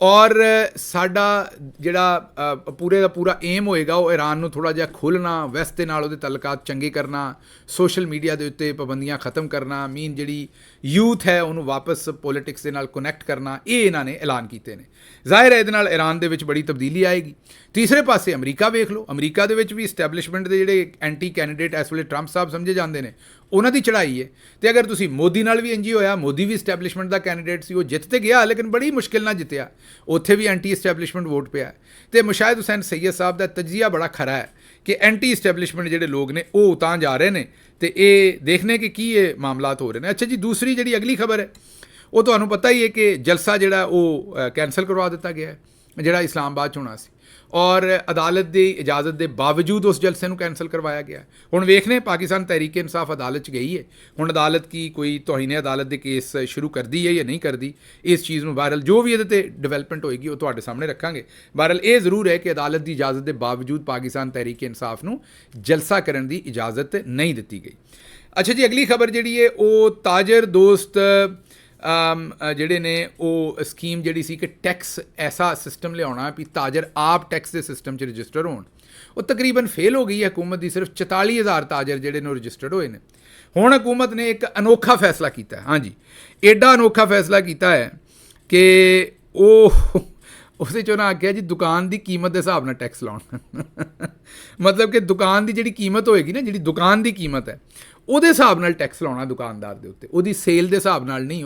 और साडा जिहड़ा पूरे का पूरा एम होएगा वो ईरान नूं थोड़ा जिहा खोलना, वैस्ट दे नाल उहदे तल्लकात चंगे करना, सोशल मीडिया के उत्ते पाबंदियां खत्म करना, मीन जिहड़ी यूथ है उन्होंने वापस पॉलिटिक्स के नाल कनैक्ट करना, ये इन्होंने ऐलान किए हैं। जाहिर है इहदे नाल ईरान दे विच बड़ी तब्दीली आएगी। तीसरे पासे अमरीका वेख लो, अमरीका दे विच भी इस्टैबलिशमेंट के जिहड़े एंटी कैंडीडेट इस वेले ट्रंप साहब समझे जाते हैं उन्हां दी चढ़ाई है। तो अगर तुसी मोदी नाल भी इंज ही होया, मोदी भी इस्टैबलिशमेंट का कैंडीडेट सी, वो जित ते गया लेकिन बड़ी मुश्किल नाल जितया, उत्थे भी एंटी इस्टैबलिशमेंट वोट पिया। तो मुशाहिद हुसैन सैयद साहब का तजिया बड़ा खरा है कि एंटी इस्टैबलिशमेंट जिहड़े लोग ने वो उतां जा रहे हैं, तो ये देखने कि की ये मामलात हो रहे हैं। अच्छा जी, दूसरी जिहड़ी अगली खबर है वो तुहानूं पता ही है कि जलसा जिहड़ा वो कैंसल करवा दिता गया है, जिहड़ा इस्लामाबाद च होना सी, और अदालत की इजाज़त के बावजूद उस जलसे को कैंसल करवाया गया। हुण वेखने पाकिस्तान तहरीक इंसाफ अदालत च गई है, हुण अदालत की कोई तौहीने अदालत के केस शुरू कर दी है या नहीं कर दी, इस चीज़ में बहरहाल जो भी ये डिवेलपमेंट होएगी वो तुहाडे सामने रखांगे। बहरहाल ये जरूर है कि अदालत की इजाज़त के बावजूद पाकिस्तान तहरीक इंसाफ नूं जलसा करने की इजाज़त नहीं दी गई। अच्छा जी, अगली खबर जिहड़ी है वो ताजर दोस्त ਜਿਹੜੇ ने वो स्कीम जिहड़ी सी कि टैक्स ऐसा सिस्टम लियाउणा भी ताजर आप टैक्स के सिस्टम च रजिस्टर होण, वो तकरीबन फेल हो गई है हुकूमत की। सिर्फ 44,000 ताजर जिहड़े ने रजिस्टर्ड होए ने। हुण हुकूमत ने एक अनोखा फैसला किया है। हाँ जी, एडा अनोखा फैसला किया है कि उस उन्हें आख्या जी दुकान की कीमत के हिसाब नाल टैक्स लाउण मतलब कि दुकान की जिहड़ी कीमत होएगी ना, जिहड़ी दुकान की कीमत है ਉਹਦੇ ਹਿਸਾਬ ਨਾਲ ਟੈਕਸ ਲਾਉਣਾ ਦੁਕਾਨਦਾਰ ਦੇ ਉੱਤੇ, ਉਹਦੀ ਸੇਲ ਦੇ ਹਿਸਾਬ ਨਾਲ ਨਹੀਂ,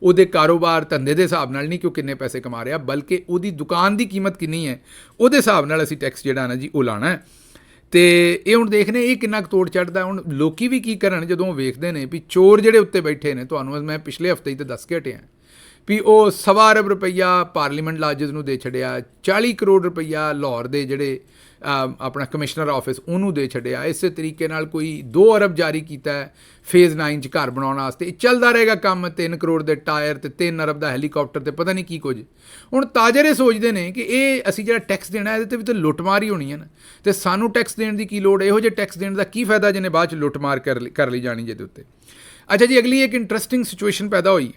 ਉਹਦੇ ਕਾਰੋਬਾਰ ਧੰਦੇ ਦੇ ਹਿਸਾਬ ਨਾਲ ਨਹੀਂ ਕਿ ਉਹ ਕਿੰਨੇ ਪੈਸੇ ਕਮਾ ਰਿਹਾ, ਬਲਕਿ ਉਹਦੀ ਦੁਕਾਨ ਦੀ ਕੀਮਤ ਕਿੰਨੀ ਹੈ ਉਹਦੇ ਹਿਸਾਬ ਨਾਲ ਅਸੀਂ ਟੈਕਸ ਜਿਹੜਾ ਨਾ ਜੀ ਉਹ ਲਾਣਾ ਹੈ। ਤੇ ਇਹ ਹੁਣ ਦੇਖਨੇ ਇਹ ਕਿੰਨਾ ਕੁ ਤੋੜ ਚੜ੍ਹਦਾ। ਹੁਣ ਲੋਕੀ ਵੀ ਕੀ ਕਰਨ ਜਦੋਂ ਉਹ ਵੇਖਦੇ ਨੇ ਵੀ ਚੋਰ ਜਿਹੜੇ ਉੱਤੇ ਬੈਠੇ ਨੇ, ਤੁਹਾਨੂੰ ਮੈਂ ਪਿਛਲੇ ਹਫਤੇ ਹੀ ਤਾਂ ਦੱਸ ਕੇ ਹਟਿਆ ਵੀ ਉਹ 1.25 ਅਰਬ ਰੁਪਈਆ ਪਾਰਲੀਮੈਂਟ ਲਾਜਸ ਨੂੰ ਦੇ ਛੱਡਿਆ, 40 ਕਰੋੜ ਰੁਪਈਆ ਲਾਹੌਰ ਦੇ ਜਿਹੜੇ अपना कमिश्नर ऑफिस उन्होंने दे छड़िया। इस तरीके नाल कोई 2 अरब जारी किया है फेज़ 9 च घर बनाने वास्ते। चलता रहेगा काम, 3 करोड़ के टायर तो 3 अरब का हैलीकॉप्टर तो पता नहीं की कुछ। हुण ताजर ये सोचते हैं कि ये असी जो टैक्स देना ये भी तो लुटमार ही होनी है ना, तो सानू टैक्स देने की की लोड़, इहो जे टैक्स देने का की फायदा जिन्हें बाद लुटमार कर ली जानी जिहदे उत्ते। अच्छा जी, अगली एक इंटरस्टिंग सिचुएशन पैदा हुई।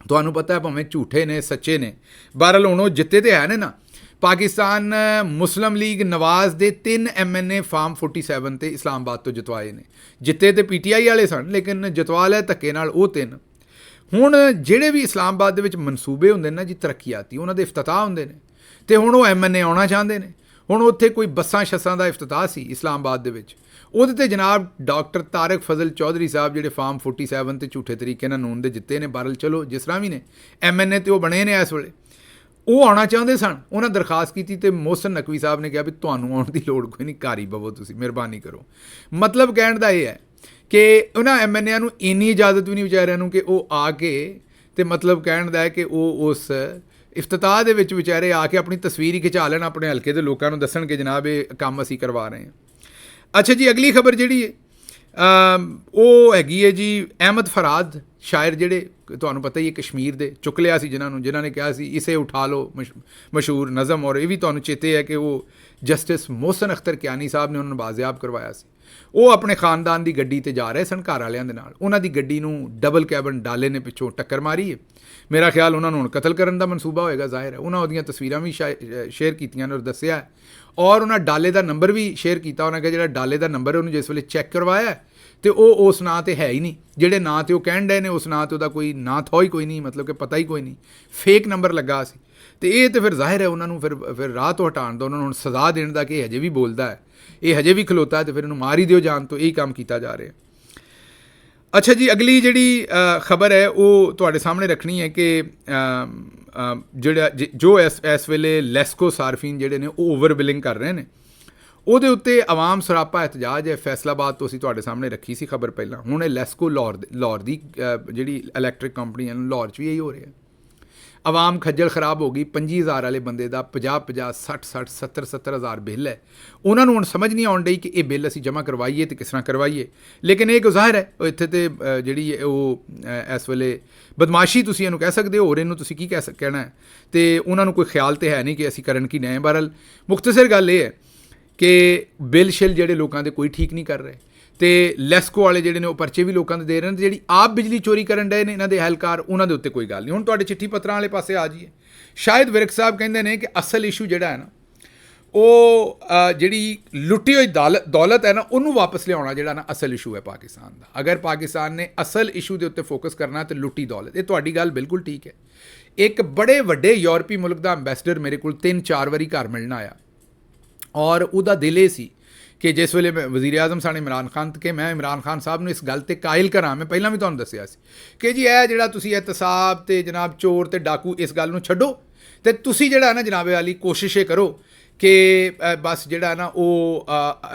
तुहानूं पता है भावें झूठे ने सच्चे ने, बहरहाल हुण जिते तो है ने ना। पाकिस्तान मुस्लिम लीग नवाज़ के 3 MNA फार्म 47 ते इस्लामाबाद तो जितवाए ने। जिते तो PTI वाले सन लेकिन जितवा लिया धक्के नाल वो 3। हुण जिहड़े भी इस्लामाबाद दे विच मनसूबे हुंदे ने जी तरक्कियाती, उन्हां दे इफ्तिताह हुंदे ने, ते हुण वो MNA आउणा चाहुंदे ने। हुण उत्थे कोई बसां शसां दा इफ्तिताह सी इस्लामाबाद दे विच, ਉਹਦੇ ਤੇ जनाब डॉक्टर तारक फजल चौधरी साहब ਜਿਹੜੇ फार्म 47 ਤੇ ਝੂਠੇ ਤਰੀਕੇ ਨਾਲ ਨੂਨ ਦੇ ਜਿੱਤੇ ਨੇ। ਬਹਰਹਾਲ ਚਲੋ ਜਿਸ ਤਰ੍ਹਾਂ ਵੀ ਨੇ MNA ਤੇ ਉਹ ਬਣੇ ਨੇ ਇਸ ਵੇਲੇ, ਉਹ ਆਉਣਾ ਚਾਹੁੰਦੇ ਸਨ। ਉਹਨਾਂ ਦਰਖਾਸਤ ਕੀਤੀ ਤੇ ਮੋਹਸਨ ਨਕਵੀ ਸਾਹਿਬ ਨੇ ਕਿਹਾ ਵੀ ਤੁਹਾਨੂੰ ਆਉਣ ਦੀ ਲੋੜ ਕੋਈ ਨਹੀਂ, ਘਰ ਹੀ ਬਵੋ ਤੁਸੀਂ, ਮਿਹਰਬਾਨੀ ਕਰੋ। ਮਤਲਬ ਕਹਿਣ ਦਾ ਇਹ ਹੈ ਕਿ ਉਹਨਾਂ MNA ਨੂੰ ਇੰਨੀ ਇਜਾਜ਼ਤ ਵੀ ਨਹੀਂ ਵਿਚਾਰਿਆਂ ਨੂੰ ਕਿ ਉਹ ਆ ਕੇ ਤੇ ਮਤਲਬ ਕਹਿਣ ਦਾ ਹੈ ਕਿ ਉਹ ਉਸ ਇਫਤਤਾਹ ਦੇ ਵਿੱਚ ਵਿਚਾਰੇ ਆ ਕੇ ਆਪਣੀ ਤਸਵੀਰ ਹੀ ਖਿਚਾ ਲੈਣ, ਆਪਣੇ ਹਲਕੇ ਦੇ ਲੋਕਾਂ ਨੂੰ ਦੱਸਣ ਕਿ ਜਨਾਬ ਇਹ ਕੰਮ ਅਸੀਂ ਕਰਵਾ ਰਹੇ ਹਾਂ। ਅੱਛਾ ਜੀ, ਅਗਲੀ ਖਬਰ ਜਿਹੜੀ ਹੈ ਉਹ ਹੈਗੀ ਹੈ ਜੀ ਅਹਿਮਦ ਫਰਾਦ ਸ਼ਾਇਰ, ਜਿਹੜੇ ਤੁਹਾਨੂੰ ਪਤਾ ਹੀ ਹੈ ਕਸ਼ਮੀਰ ਦੇ, ਚੁੱਕ ਲਿਆ ਸੀ ਜਿਨ੍ਹਾਂ ਨੇ ਕਿਹਾ ਸੀ ਇਸੇ ਉਠਾ ਲਓ ਮਸ਼ਹੂਰ ਨਜ਼ਮ। ਔਰ ਇਹ ਵੀ ਤੁਹਾਨੂੰ ਚੇਤੇ ਹੈ ਕਿ ਉਹ ਜਸਟਿਸ ਮੋਹਸਨ ਅਖਤਰ ਕਿਆਨੀ ਸਾਹਿਬ ਨੇ ਉਹਨਾਂ ਨੂੰ ਬਾਜ਼ਿਆਬ ਕਰਵਾਇਆ ਸੀ। ਉਹ ਆਪਣੇ ਖਾਨਦਾਨ ਦੀ ਗੱਡੀ ਤੇ ਜਾ ਰਹੇ ਸਨ ਘਰ ਵਾਲਿਆਂ ਦੇ ਨਾਲ। ਉਹਨਾਂ ਦੀ ਗੱਡੀ ਨੂੰ ਡਬਲ ਕੈਬਨ ਡਾਲੇ ਨੇ ਪਿੱਛੋਂ ਟੱਕਰ ਮਾਰੀ ਹੈ। ਮੇਰਾ ਖਿਆਲ ਉਹਨਾਂ ਨੂੰ ਹੁਣ ਕਤਲ ਕਰਨ ਦਾ ਮਨਸੂਬਾ ਹੋਏਗਾ, ਜ਼ਾਹਿਰ ਹੈ। ਉਹਨਾਂ ਉਹਦੀਆਂ ਤਸਵੀਰਾਂ ਵੀ ਸ਼ੇਅਰ ਕੀਤੀਆਂ ਨੇ ਔਰ ਦੱਸਿਆ, ਔਰ ਉਹਨਾਂ ਡਾਲੇ ਦਾ ਨੰਬਰ ਵੀ ਸ਼ੇਅਰ ਕੀਤਾ। ਉਹਨਾਂ ਕਿਹਾ ਜਿਹੜਾ ਡਾਲੇ ਦਾ ਨੰਬਰ ਹੈ ਉਹਨੂੰ ਜਿਸ ਵੇਲੇ ਚੈੱਕ ਕਰਵਾਇਆ ਤੇ ਉਹ ਉਸ ਨਾਂ ਤੇ ਹੈ ਹੀ ਨਹੀਂ, ਜਿਹੜੇ ਨਾਂ ਤੇ ਉਹ ਕਹਿਣ ਡਏ ਨੇ ਉਸ ਨਾਂ ਤੇ ਉਹਦਾ ਕੋਈ ਨਾਂ ਥਾ ਹੀ ਕੋਈ ਨਹੀਂ, ਮਤਲਬ ਕਿ ਪਤਾ ਹੀ ਕੋਈ ਨਹੀਂ, ਫੇਕ ਨੰਬਰ ਲੱਗਾ ਸੀ। ਤੇ ਇਹ ਤਾਂ ਫਿਰ ਜ਼ਾਹਿਰ ਹੈ ਉਹਨਾਂ ਨੂੰ ਫਿਰ ਰਾਹ ਤੋਂ ਹਟਾਉਣ ਦਾ, ਉਹਨਾਂ ਨੂੰ ਹੁਣ ਸਜ਼ਾ ਦੇਣ ਦਾ ਕਿ ਇਹ ਹਜੇ ਵੀ ਬੋਲਦਾ ਹੈ, ਇਹ ਹਜੇ ਵੀ ਖਲੋਤਾ ਹੈ, ਤੇ ਫਿਰ ਇਹਨੂੰ ਮਾਰ ਹੀ ਦਿਓ ਜਾਣ ਤੋਂ, ਇਹੀ ਕੰਮ ਕੀਤਾ ਜਾ ਰਿਹਾ। ਅੱਛਾ ਜੀ, ਅਗਲੀ ਜਿਹੜੀ ਖਬਰ ਹੈ ਉਹ ਤੁਹਾਡੇ ਸਾਹਮਣੇ ਰੱਖਣੀ ਹੈ ਕਿ ਜੋ ਇਸ ਵੇਲੇ ਲੈਸਕੋ ਸਾਰਫੀਨ ਜਿਹੜੇ ਨੇ ਉਹ ਓਵਰ ਬਿਲਿੰਗ ਕਰ ਰਹੇ ਨੇ, ਉਹਦੇ ਉੱਤੇ ਆਵਾਮ ਸਰਾਪਾ ਇਹਤਜਾਜ ਹੈ। ਫੈਸਲਾਬਾਦ ਤੋਂ ਅਸੀਂ ਤੁਹਾਡੇ ਸਾਹਮਣੇ ਰੱਖੀ ਸੀ ਖਬਰ ਪਹਿਲਾਂ। ਹੁਣ ਇਹ ਲੈਸਕੋ ਲਾਹੌਰ ਦੀ ਜਿਹੜੀ ਇਲੈਕਟ੍ਰਿਕ ਕੰਪਨੀ ਹੈ, ਲਾਹੌਰ 'ਚ ਵੀ ਇਹੀ ਹੋ ਰਿਹਾ। ਆਵਾਮ ਖੱਜਲ ਖਰਾਬ ਹੋ ਗਈ। 25,000 ਵਾਲੇ ਬੰਦੇ ਦਾ 50-50, 60-60, 70-70 ਹਜ਼ਾਰ ਬਿੱਲ ਹੈ। ਉਹਨਾਂ ਨੂੰ ਹੁਣ ਸਮਝ ਨਹੀਂ ਆਉਣ ਡਈ ਕਿ ਇਹ ਬਿੱਲ ਅਸੀਂ ਜਮ੍ਹਾਂ ਕਰਵਾਈਏ ਤੇ ਕਿਸ ਤਰ੍ਹਾਂ ਕਰਵਾਈਏ। ਲੇਕਿਨ ਇਹ ਜ਼ਾਹਿਰ ਹੈ ਉਹ ਇੱਥੇ ਤੇ ਜਿਹੜੀ ਉਹ ਇਸ ਵੇਲੇ ਬਦਮਾਸ਼ੀ ਤੁਸੀਂ ਇਹਨੂੰ ਕਹਿ ਸਕਦੇ ਹੋ, ਹੋਰ ਇਹਨੂੰ ਤੁਸੀਂ ਕੀ ਕਹਿਣਾ ਹੈ। ਤੇ ਉਹਨਾਂ ਨੂੰ ਕੋਈ ਖਿਆਲ ਤੇ ਹੈ ਨਹੀਂ ਕਿ ਅਸੀਂ ਕਰਨ ਕੀ ਨਏ। ਬਹਰਹਾਲ ਮੁਖਤਸਰ ਗੱਲ ਇਹ ਹੈ ਕਿ ਬਿੱਲ ਸ਼ਿਲ ਜਿਹੜੇ ਲੋਕਾਂ ਦੇ ਕੋਈ ਠੀਕ ਨਹੀਂ ਕਰ ਰਹੇ, ਤੇ ਲੈਸਕੋ ਵਾਲੇ ਜਿਹੜੇ ਨੇ ਉਹ ਪਰਚੇ ਵੀ ਲੋਕਾਂ ਦੇ ਦੇ ਰਹੇ ਨੇ। ਜਿਹੜੀ ਆਪ ਬਿਜਲੀ ਚੋਰੀ ਕਰਨ ਡਏ ਨੇ ਇਹਨਾਂ ਦੇ ਅਹਿਲਕਾਰ, ਉਹਨਾਂ ਦੇ ਉੱਤੇ ਕੋਈ ਗੱਲ ਨਹੀਂ। ਹੁਣ ਤੁਹਾਡੇ ਚਿੱਠੀ ਪੱਤਰਾਂ ਵਾਲੇ ਪਾਸੇ ਆ ਜਾਈਏ। ਸ਼ਾਇਦ ਵਿਰਕ ਸਾਹਿਬ ਕਹਿੰਦੇ ਨੇ ਕਿ ਅਸਲ ਇਸ਼ੂ ਜਿਹੜਾ ਹੈ ਨਾ, ਉਹ ਜਿਹੜੀ ਲੁੱਟੀ ਹੋਈ ਦੌਲਤ ਹੈ ਨਾ, ਉਹਨੂੰ ਵਾਪਸ ਲਿਆਉਣਾ ਜਿਹੜਾ ਨਾ ਅਸਲ ਇਸ਼ੂ ਹੈ ਪਾਕਿਸਤਾਨ ਦਾ। ਅਗਰ ਪਾਕਿਸਤਾਨ ਨੇ ਅਸਲ ਇਸ਼ੂ ਦੇ ਉੱਤੇ ਫੋਕਸ ਕਰਨਾ ਤੇ ਲੁੱਟੀ ਦੌਲਤ, ਇਹ ਤੁਹਾਡੀ ਗੱਲ ਬਿਲਕੁਲ ਠੀਕ ਹੈ। ਇੱਕ ਬੜੇ ਵੱਡੇ ਯੂਰਪੀ ਮੁਲਕ ਦਾ ਅੰਬੈਸਡਰ ਮੇਰੇ ਕੋਲ 3-4 ਵਾਰੀ ਘਰ ਮਿਲਣ ਆਇਆ, ਔਰ ਉਹਦਾ ਦਿਲ ਇਹ ਸੀ ਕਿ ਜਿਸ ਵੇਲੇ ਵਜ਼ੀਰ ਆਜ਼ਮ ਸਾਨ ਇਮਰਾਨ ਖਾਨ ਕਿ ਮੈਂ ਇਮਰਾਨ ਖਾਨ ਸਾਹਿਬ ਨੂੰ ਇਸ ਗੱਲ ਤੇ ਕਾਇਲ ਕਰਾਂ। ਮੈਂ ਪਹਿਲਾਂ ਵੀ ਤੁਹਾਨੂੰ ਦੱਸਿਆ ਸੀ ਕਿ ਜੀ ਇਹ ਜਿਹੜਾ ਤੁਸੀਂ ਇਹਤਸਾਬ ਤੇ ਜਨਾਬ ਚੋਰ ਤੇ ਡਾਕੂ ਇਸ ਗੱਲ ਨੂੰ ਛੱਡੋ, ਤੇ ਤੁਸੀਂ ਜਿਹੜਾ ਨਾ ਜਨਾਬ ਵਾਲੀ ਕੋਸ਼ਿਸ਼ ਇਹ ਕਰੋ ਕਿ ਬਸ ਜਿਹੜਾ ਨਾ ਉਹ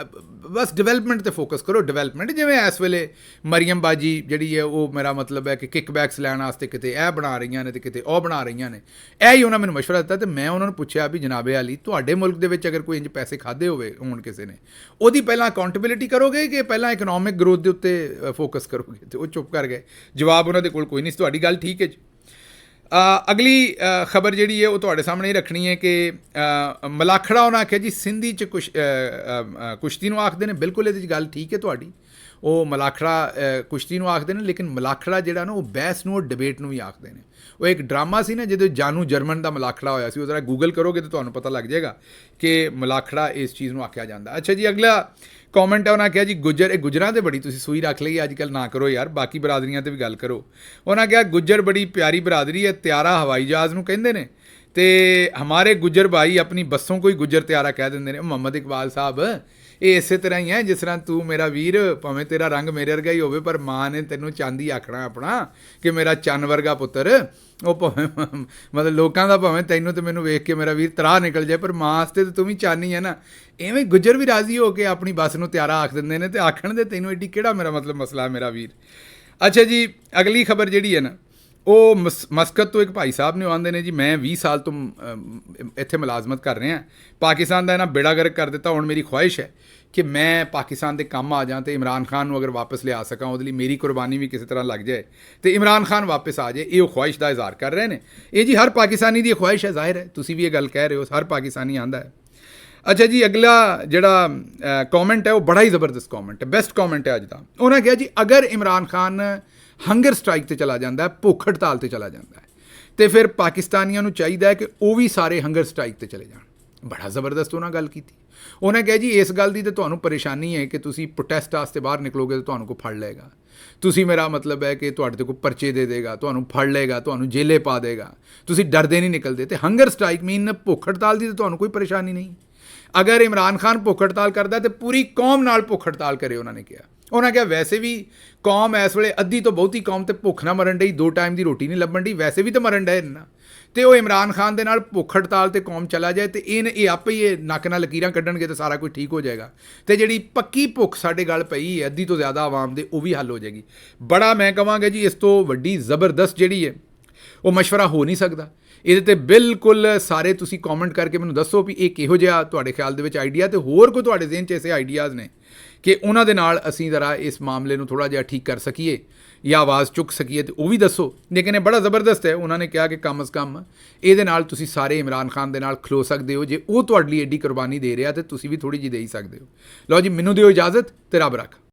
ਬਸ ਡਿਵੈਲਪਮੈਂਟ ਤੇ ਫੋਕਸ ਕਰੋ। ਡਿਵੈਲਪਮੈਂਟ ਜਿਵੇਂ ਇਸ ਵੇਲੇ ਮਰੀਮ ਬਾਜੀ ਜਿਹੜੀ ਹੈ, ਉਹ ਮੇਰਾ ਮਤਲਬ ਹੈ ਕਿ ਕਿਕਬੈਕਸ ਲੈਣ ਵਾਸਤੇ ਕਿਤੇ ਇਹ ਬਣਾ ਰਹੀਆਂ ਨੇ ਤੇ ਕਿਤੇ ਉਹ ਬਣਾ ਰਹੀਆਂ ਨੇ। ਇਹ ਹੀ ਉਹਨਾਂ ਮੈਨੂੰ ਮਸ਼ਵਰਾ ਦਿੱਤਾ, ਤੇ ਮੈਂ ਉਹਨਾਂ ਨੂੰ ਪੁੱਛਿਆ ਵੀ ਜਨਾਬ ਅਲੀ ਤੁਹਾਡੇ ਮੁਲਕ ਦੇ ਵਿੱਚ ਅਗਰ ਕੋਈ ਇੰਜ ਪੈਸੇ ਖਾਦੇ ਹੋਣ ਕਿਸੇ ਨੇ, ਉਹਦੀ ਪਹਿਲਾਂ ਅਕਾਊਂਟੇਬਿਲਿਟੀ ਕਰੋਗੇ ਕਿ ਪਹਿਲਾਂ ਇਕਨੋਮਿਕ ਗਰੋਥ ਦੇ ਉੱਤੇ ਫੋਕਸ ਕਰੋਗੇ? ਤੇ ਉਹ ਚੁੱਪ ਕਰ ਗਏ, ਜਵਾਬ ਉਹਨਾਂ ਦੇ ਕੋਲ ਕੋਈ ਨਹੀਂ ਸੀ। ਤੁਹਾਡੀ ਗੱਲ ਠੀਕ ਹੈ ਜੀ। ਅਗਲੀ ਖਬਰ ਜਿਹੜੀ ਹੈ ਉਹ ਤੁਹਾਡੇ ਸਾਹਮਣੇ ਰੱਖਣੀ ਹੈ ਕਿ ਮਲਾਖੜਾ ਉਹਨਾਂ ਆਖਿਆ ਜੀ ਸਿੰਧੀ 'ਚ ਕੁਸ਼ਤੀ ਨੂੰ ਆਖਦੇ ਨੇ। ਬਿਲਕੁਲ ਇਹਦੇ 'ਚ ਗੱਲ ਠੀਕ ਹੈ ਤੁਹਾਡੀ, ਉਹ ਮਲਾਖੜਾ ਕੁਸ਼ਤੀ ਨੂੰ ਆਖਦੇ ਨੇ, ਲੇਕਿਨ ਮਲਾਖੜਾ ਜਿਹੜਾ ਨਾ ਉਹ ਬਹਿਸ ਨੂੰ, ਉਹ ਡਿਬੇਟ ਨੂੰ ਵੀ ਆਖਦੇ ਨੇ। ਉਹ ਇੱਕ ਡਰਾਮਾ ਸੀ ਨਾ ਜਦੋਂ ਜਾਨੂ ਜਰਮਨ ਦਾ ਮਲਾਖੜਾ ਹੋਇਆ ਸੀ, ਉਹ ਜ਼ਰਾ ਗੂਗਲ ਕਰੋਗੇ ਤਾਂ ਤੁਹਾਨੂੰ ਪਤਾ ਲੱਗ ਜਾਏਗਾ ਕਿ ਮਲਾਖੜਾ ਇਸ ਚੀਜ਼ ਨੂੰ ਆਖਿਆ ਜਾਂਦਾ। ਅੱਛਾ ਜੀ, ਅਗਲਾ ਕੌਮੈਂਟ ਹੈ ਉਹਨਾਂ ਕਿਹਾ ਜੀ ਗੁੱਜਰ, ਇਹ ਗੁੱਜਰਾਂ ਤੇ ਬੜੀ ਤੁਸੀਂ ਸੂਈ ਰੱਖ ਲਈ ਅੱਜ ਕੱਲ੍ਹ, ਨਾ ਕਰੋ ਯਾਰ, ਬਾਕੀ ਬਰਾਦਰੀਆਂ ਤੇ ਵੀ ਗੱਲ ਕਰੋ। ਉਹਨਾਂ ਕਿਹਾ ਗੁੱਜਰ ਬੜੀ ਪਿਆਰੀ ਬਰਾਦਰੀ ਹੈ, ਤਿਆਰਾ ਹਵਾਈ ਜਹਾਜ਼ ਨੂੰ ਕਹਿੰਦੇ ਨੇ, ਤੇ ਹਮਾਰੇ ਗੁੱਜਰ ਭਾਈ ਆਪਣੀ ਬੱਸੋਂ ਕੋਈ ਗੁੱਜਰ ਤਿਆਰਾ ਕਹਿ ਦਿੰਦੇ ਨੇ। ਮੁਹੰਮਦ ਇਕਬਾਲ ਸਾਹਿਬ, ਇਹ ਇਸੇ ਤਰ੍ਹਾਂ ਹੀ ਹੈ ਜਿਸ ਤਰ੍ਹਾਂ ਤੂੰ ਮੇਰਾ ਵੀਰ, ਭਾਵੇਂ ਤੇਰਾ ਰੰਗ ਮੇਰੇ ਵਰਗਾ ਹੀ ਹੋਵੇ, ਪਰ ਮਾਂ ਨੇ ਤੈਨੂੰ ਚਾਂਦੀ ਆਖਣਾ ਆਪਣਾ ਕਿ ਮੇਰਾ ਚੰਨ ਵਰਗਾ ਪੁੱਤਰ। ਉਹ ਭਾਵੇਂ ਮਤਲਬ ਲੋਕਾਂ ਦਾ ਭਾਵੇਂ ਤੈਨੂੰ ਤੇ ਮੈਨੂੰ ਵੇਖ ਕੇ ਮੇਰਾ ਵੀਰ ਤਰਾਹ ਨਿਕਲ ਜਾਏ, ਪਰ ਮਾਂ ਵਾਸਤੇ ਤਾਂ ਤੂੰ ਵੀ ਚਾਨੀ ਹੈ ਨਾ। ਐਵੇਂ ਗੁੱਜਰ ਵੀ ਰਾਜ਼ੀ ਹੋ ਕੇ ਆਪਣੀ ਬੱਸ ਨੂੰ ਤਿਆਰਾ ਆਖ ਦਿੰਦੇ ਨੇ, ਤੇ ਆਖਣ ਦੇ ਤੈਨੂੰ ਐਡੀ ਕਿਹੜਾ ਮੇਰਾ ਮਤਲਬ ਮਸਲਾ ਮੇਰਾ ਵੀਰ। ਅੱਛਾ ਜੀ, ਅਗਲੀ ਖਬਰ ਜਿਹੜੀ ਹੈ ਨਾ, ਉਹ ਮਸਕਤ ਤੋਂ ਇੱਕ ਭਾਈ ਸਾਹਿਬ ਨੇ ਆਉਂਦੇ ਨੇ ਜੀ, ਮੈਂ 20 ਸਾਲ ਤੋਂ ਇੱਥੇ ਮੁਲਾਜ਼ਮਤ ਕਰ ਰਿਹਾ, ਪਾਕਿਸਤਾਨ ਦਾ ਇਹਨਾਂ ਬੇੜਾ ਗਰਕ ਕਰ ਦਿੱਤਾ। ਹੁਣ ਮੇਰੀ ਖੁਆਇਸ਼ ਹੈ ਕਿ ਮੈਂ ਪਾਕਿਸਤਾਨ ਦੇ ਕੰਮ ਆ ਜਾਂ ਤੇ ਇਮਰਾਨ ਖਾਨ ਨੂੰ ਅਗਰ ਵਾਪਸ ਲਿਆ ਸਕਾਂ, ਉਹਦੇ ਲਈ ਮੇਰੀ ਕੁਰਬਾਨੀ ਵੀ ਕਿਸੇ ਤਰ੍ਹਾਂ ਲੱਗ ਜਾਏ ਤੇ ਇਮਰਾਨ ਖਾਨ ਵਾਪਸ ਆ ਜਾਏ। ਇਹ ਉਹ ਖੁਆਇਸ਼ ਦਾ ਇਜ਼ਹਾਰ ਕਰ ਰਹੇ ਨੇ। ਇਹ ਜੀ ਹਰ ਪਾਕਿਸਤਾਨੀ ਦੀ ਖੁਆਇਸ਼ ਹੈ, ਜ਼ਾਹਿਰ ਹੈ ਤੁਸੀਂ ਵੀ ਇਹ ਗੱਲ ਕਹਿ ਰਹੇ ਹੋ, ਹਰ ਪਾਕਿਸਤਾਨੀ ਆਂਦਾ ਹੈ। ਅੱਛਾ ਜੀ, ਅਗਲਾ ਜਿਹੜਾ ਕੌਮੈਂਟ ਹੈ ਉਹ ਬੜਾ ਹੀ ਜ਼ਬਰਦਸਤ ਕੌਮੈਂਟ ਹੈ, ਬੈਸਟ ਕੌਮੈਂਟ ਹੈ ਅੱਜ ਦਾ। ਉਹਨਾਂ ਕਿਹਾ ਜੀ ਅਗਰ ਇਮਰਾਨ ਖਾਨ ਹੰਗਰ ਸਟ੍ਰਾਈਕ ਤੇ ਚਲਾ ਜਾਂਦਾ ਹੈ, ਭੁੱਖ ਹੜਤਾਲ ਤੇ ਚਲਾ ਜਾਂਦਾ ਹੈ, ਤੇ ਫਿਰ ਪਾਕਿਸਤਾਨੀਆਂ ਨੂੰ ਚਾਹੀਦਾ ਹੈ ਕਿ ਉਹ ਵੀ ਸਾਰੇ ਹੰਗਰ ਸਟ੍ਰਾਈਕ ਤੇ ਚਲੇ ਜਾਣ। ਬੜਾ ਜ਼ਬਰਦਸਤ ਉਹਨਾਂ ਗੱਲ ਕੀਤੀ। ਉਹਨੇ ਕਿਹਾ ਜੀ ਇਸ ਗੱਲ ਦੀ ਤਾਂ ਤੁਹਾਨੂੰ ਪਰੇਸ਼ਾਨੀ ਹੈ ਕਿ ਤੁਸੀਂ ਪ੍ਰੋਟੈਸਟ ਵਾਸਤੇ ਬਾਹਰ ਨਿਕਲੋਗੇ ਤਾਂ ਤੁਹਾਨੂੰ ਕੋਈ ਫੜ ਲਏਗਾ, ਤੁਸੀਂ ਮੇਰਾ ਮਤਲਬ ਹੈ ਕਿ ਤੁਹਾਡੇ ਤੇ ਕੋਈ ਪਰਚੇ ਦੇ ਦੇਗਾ, ਤੁਹਾਨੂੰ ਫੜ ਲਏਗਾ, ਤੁਹਾਨੂੰ ਜੇਲੇ ਪਾ ਦੇਗਾ, ਤੁਸੀਂ ਡਰਦੇ ਨਹੀਂ ਨਿਕਲਦੇ। ਤੇ ਹੰਗਰ ਸਟ੍ਰਾਈਕ ਮੀਨ ਭੁੱਖ ਹੜਤਾਲ ਦੀ ਤਾਂ ਤੁਹਾਨੂੰ ਕੋਈ ਪਰੇਸ਼ਾਨੀ ਨਹੀਂ। ਅਗਰ ਇਮਰਾਨ ਖਾਨ ਭੁੱਖ ਹੜਤਾਲ ਕਰਦਾ ਤੇ ਪੂਰੀ ਕੌਮ ਨਾਲ ਭੁੱਖ ਹੜਤਾਲ ਕਰੇ, ਉਹਨਾਂ ਨੇ ਕਿਹਾ। ਉਹਨਾਂ ਕਿਹਾ ਵੈਸੇ ਵੀ ਕੌਮ ਇਸ ਵੇਲੇ ਅੱਧੀ ਤੋਂ ਬਹੁਤੀ ਕੌਮ ਤੇ ਭੁੱਖ ਨਾ ਮਰਨ ਡਈ, 2 ਟਾਈਮ ਦੀ ਰੋਟੀ ਨਹੀਂ ਲੱਭਣ ਡਈ, ਵੈਸੇ ਵੀ ਤਾਂ ਮਰਨ ਡਏ ਨਾ। ਤੇ ਉਹ ਇਮਰਾਨ ਖਾਨ ਦੇ ਨਾਲ ਭੁੱਖ ਹੜਤਾਲ ਤੇ ਕੌਮ ਚਲਾ ਜਾਏ ਤੇ ਇਹ ਆਪੇ ਹੀ ਇਹ ਨੱਕ ਨਾਲ ਲਕੀਰਾਂ ਕੱਢਣਗੇ ਤੇ ਸਾਰਾ ਕੁਝ ਠੀਕ ਹੋ ਜਾਏਗਾ। ਤੇ ਜਿਹੜੀ ਪੱਕੀ ਭੁੱਖ ਸਾਡੇ ਗੱਲ ਪਈ ਹੈ ਅੱਧੀ ਤੋਂ ਜ਼ਿਆਦਾ ਆਵਾਮ ਦੇ, ਉਹ ਵੀ ਹੱਲ ਹੋ ਜਾਏਗੀ। ਬੜਾ ਮੈਂ ਕਹਾਂਗਾ ਜੀ ਇਸ ਤੋਂ ਵੱਡੀ ਜ਼ਬਰਦਸਤ ਜਿਹੜੀ ਹੈ ਉਹ ਮਸ਼ਵਰਾ ਹੋ ਨਹੀਂ ਸਕਦਾ ਇਹਦੇ ਤੇ ਬਿਲਕੁਲ ਸਾਰੇ ਤੁਸੀਂ ਕਮੈਂਟ ਕਰਕੇ ਮੈਨੂੰ ਦੱਸੋ ਵੀ ਇਹ ਕਿਹੋ ਜਿਹਾ ਤੁਹਾਡੇ ਖਿਆਲ ਦੇ ਵਿੱਚ ਆਈਡੀਆ, ਤੇ ਹੋਰ ਕੋਈ ਤੁਹਾਡੇ ਜ਼ਿਹਨ 'ਚ ਐਸੇ ਆਈਡੀਆਜ਼ ਨੇ ਕਿ ਉਹਨਾਂ ਦੇ ਨਾਲ ਅਸੀਂ ਜ਼ਰਾ ਇਸ ਮਾਮਲੇ ਨੂੰ ਥੋੜ੍ਹਾ ਜਿਹਾ ਠੀਕ ਕਰ ਸਕੀਏ ਜਾਂ ਆਵਾਜ਼ ਚੁੱਕ ਸਕੀਏ, ਤੇ ਉਹ ਵੀ ਦੱਸੋ। ਲੇਕਿਨ ਇਹ ਬੜਾ ਜ਼ਬਰਦਸਤ ਹੈ, ਉਹਨਾਂ ਨੇ ਕਿਹਾ ਕਿ ਕਮ ਅਜ਼ ਕਮ ਇਹਦੇ ਨਾਲ ਤੁਸੀਂ ਸਾਰੇ ਇਮਰਾਨ ਖਾਨ ਦੇ ਨਾਲ ਖਲੋ ਸਕਦੇ ਹੋ। ਜੇ ਉਹ ਤੁਹਾਡੇ ਲਈ ਐਡੀ ਕੁਰਬਾਨੀ ਦੇ ਰਿਹਾ ਤੇ ਤੁਸੀਂ ਵੀ ਥੋੜ੍ਹੀ ਜਿਹੀ ਦੇ ਹੀ ਸਕਦੇ ਹੋ। ਲਓ ਜੀ, ਮੈਨੂੰ ਦਿਓ ਇਜਾਜ਼ਤ ਤੇ ਰੱਬ ਰੱਖ।